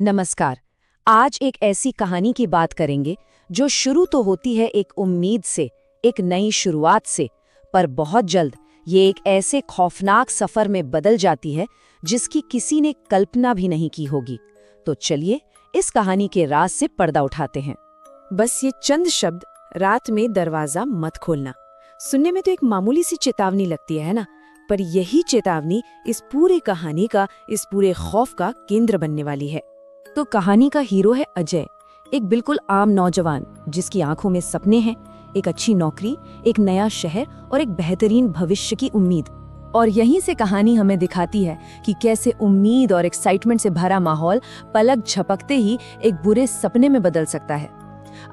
नमस्कार। आज एक ऐसी कहानी की बात करेंगे जो शुरू तो होती है एक उम्मीद से, एक नई शुरुआत से, पर बहुत जल्द ये एक ऐसे खौफनाक सफर में बदल जाती है जिसकी किसी ने कल्पना भी नहीं की होगी। तो चलिए इस कहानी के राज से पर्दा उठाते हैं। बस ये चंद शब्द, रात में दरवाजा मत खोलना, सुनने में तो एक मामूली सी चेतावनी लगती है ना, पर यही चेतावनी इस पूरी कहानी का, इस पूरे खौफ का केंद्र बनने वाली है। तो कहानी का हीरो है अजय, एक बिल्कुल आम नौजवान जिसकी आंखों में सपने हैं, एक अच्छी नौकरी, एक नया शहर और एक बेहतरीन भविष्य की उम्मीद। और यहीं से कहानी हमें दिखाती है कि कैसे उम्मीद और एक्साइटमेंट से भरा माहौल पलक झपकते ही एक बुरे सपने में बदल सकता है।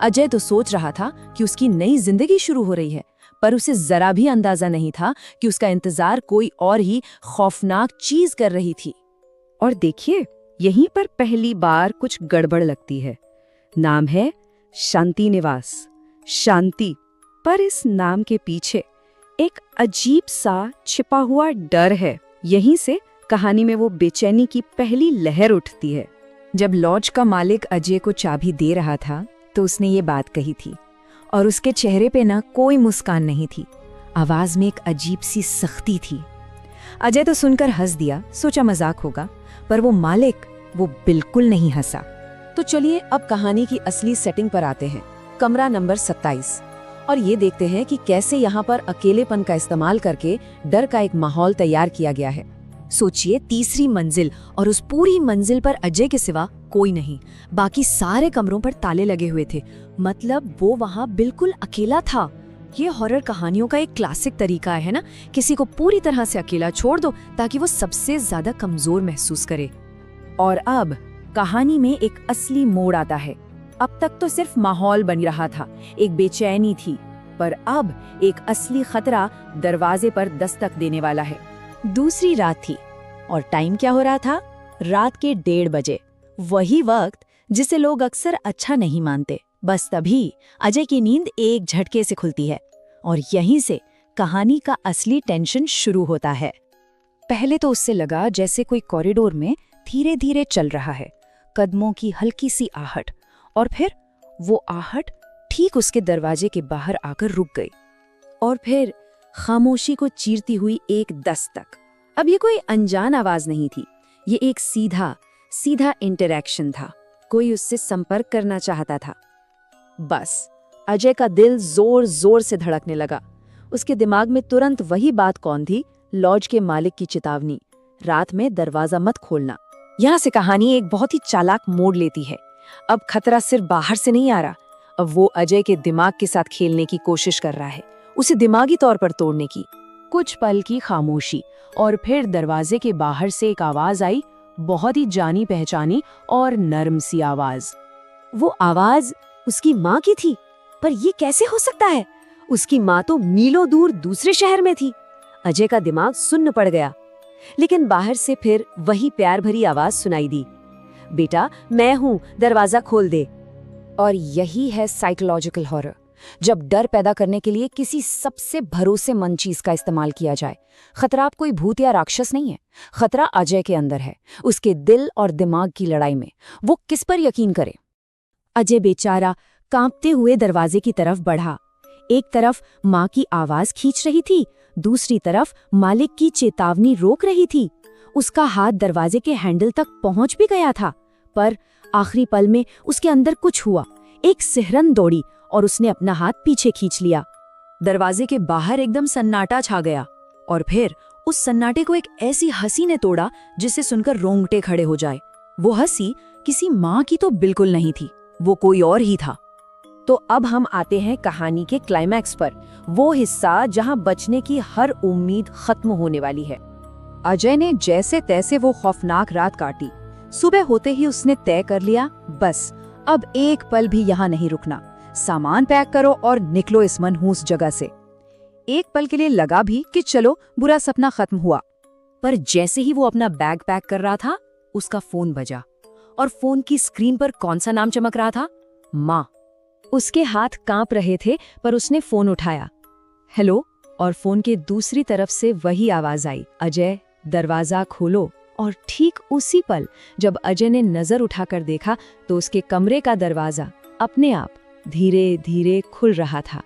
अजय तो सोच रहा था कि उसकी नई जिंदगी शुरू हो रही है, पर उसे जरा भी अंदाजा नहीं था कि उसका इंतजार कोई और ही खौफनाक चीज कर रही थी। और देखिए, यहीं पर पहली बार कुछ गड़बड़ लगती है। नाम है शांति निवास, शांति, पर इस नाम के पीछे एक अजीब सा छिपा हुआ डर है। यहीं से कहानी में वो बेचैनी की पहली लहर उठती है। जब लॉज का मालिक अजय को चाबी दे रहा था तो उसने ये बात कही थी, और उसके चेहरे पे ना कोई मुस्कान नहीं थी, आवाज में एक अजीब सी सख्ती थी। अजय तो सुनकर हंस दिया, सोचा मजाक होगा, पर वो मालिक वो बिल्कुल नहीं हंसा। तो चलिए अब कहानी की असली सेटिंग पर आते हैं, कमरा नंबर 27, और ये देखते हैं कि कैसे यहाँ पर अकेलेपन का इस्तेमाल करके डर का एक माहौल तैयार किया गया है। सोचिए, तीसरी मंजिल, और उस पूरी मंजिल पर अजय के सिवा कोई नहीं, बाकी सारे कमरों पर ताले लगे हुए थे, मतलब वो वहाँ बिल्कुल अकेला था। ये हॉरर कहानियों का एक क्लासिक तरीका है ना, किसी को पूरी तरह से अकेला छोड़ दो ताकि वो सबसे ज्यादा कमजोर महसूस करे। और अब कहानी में एक असली मोड़ आता है। अब तक तो सिर्फ माहौल बन रहा था, एक बेचैनी थी, पर अब एक असली खतरा दरवाजे पर दस्तक देने वाला है। दूसरी रात थी और टाइम क्या हो रहा था? रात के 1:30 बजे, वही वक्त जिसे लोग अक्सर अच्छा नहीं मानते। बस तभी अजय की नींद एक झटके से खुलती है और यहीं से कहानी का असली टेंशन शुरू होता है। पहले तो उससे लगा जैसे कोई कॉरिडोर में धीरे धीरे चल रहा है, कदमों की हल्की सी आहट, और फिर वो आहट ठीक उसके दरवाजे के बाहर आकर रुक गई। और फिर खामोशी को चीरती हुई एक दस्तक। अब ये कोई अनजान आवाज नहीं थी, ये एक सीधा सीधा इंटरैक्शन था। कोई उससे संपर्क करना चाहता था। बस अजय का दिल जोर जोर से धड़कने लगा। उसके दिमाग में तुरंत वही बात कौन थी? लॉज के मालिक की चेतावनी, रात में दरवाजा मत खोलना। यहाँ से कहानी एक बहुत ही चालाक मोड़ लेती है। अब खतरा सिर्फ बाहर से नहीं आ रहा, अब वो अजय के दिमाग के साथ खेलने की कोशिश कर रहा है, उसे दिमागी तौर पर तोड़ने की। कुछ पल की खामोशी और फिर दरवाजे के बाहर से एक आवाज आई, बहुत ही जानी पहचानी और नर्म सी आवाज। वो आवाज उसकी माँ की थी, पर ये कैसे हो सकता है? उसकी माँ तो मीलों दूर दूसरे शहर में थी। अजय का दिमाग सुन्न पड़ गया, लेकिन बाहर से फिर वही प्यार भरी आवाज सुनाई दी, बेटा मैं हूँ, दरवाजा खोल दे। और यही है साइकोलॉजिकल हॉरर, जब डर पैदा करने के लिए किसी सबसे भरोसेमंद चीज का इस्तेमाल किया जाए। खतरा अब कोई भूत या राक्षस नहीं है, खतरा अजय के अंदर है, उसके दिल और दिमाग की लड़ाई में। वो किस पर यकीन करे? अजय बेचारा कांपते हुए दरवाजे की तरफ बढ़ा। एक तरफ माँ की आवाज खींच रही थी, दूसरी तरफ मालिक की चेतावनी रोक रही थी। उसका हाथ दरवाजे के हैंडल तक पहुंच भी गया था, पर आखिरी पल में उसके अंदर कुछ हुआ। एक सिहरन दौड़ी और उसने अपना हाथ पीछे खींच लिया। दरवाजे के बाहर एकदम सन्नाटा छा गया, और फिर उस सन्नाटे को एक ऐसी हंसी ने तोड़ा जिसे सुनकर रोंगटे खड़े हो जाए। वो हंसी किसी माँ की तो बिल्कुल नहीं थी, वो कोई और ही था। तो अब हम आते हैं कहानी के क्लाइमैक्स पर, वो हिस्सा जहां बचने की हर उम्मीद खत्म होने वाली है। अजय ने जैसे तैसे वो खौफनाक रात काटी। सुबह होते ही उसने तय कर लिया, बस अब एक पल भी यहाँ नहीं रुकना, सामान पैक करो और निकलो इस मनहूस जगह से। एक पल के लिए लगा भी कि चलो बुरा सपना खत्म हुआ, पर जैसे ही वो अपना बैग पैक कर रहा था, उसका फोन बजा, और फोन की स्क्रीन पर कौन सा नाम चमक रहा था? माँ। उसके हाथ कांप रहे थे, पर उसने फोन उठाया। हेलो। और फोन के दूसरी तरफ से वही आवाज आई, अजय दरवाजा खोलो। और ठीक उसी पल जब अजय ने नजर उठाकर देखा तो उसके कमरे का दरवाजा अपने आप धीरे धीरे खुल रहा था।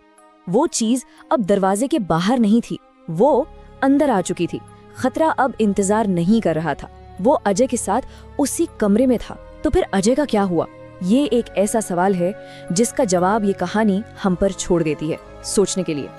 वो चीज अब दरवाजे के बाहर नहीं थी, वो अंदर आ चुकी थी। खतरा अब इंतजार नहीं कर रहा था, वो अजय के साथ उसी कमरे में था। तो फिर अजय का क्या हुआ? ये एक ऐसा सवाल है जिसका जवाब ये कहानी हम पर छोड़ देती है सोचने के लिए।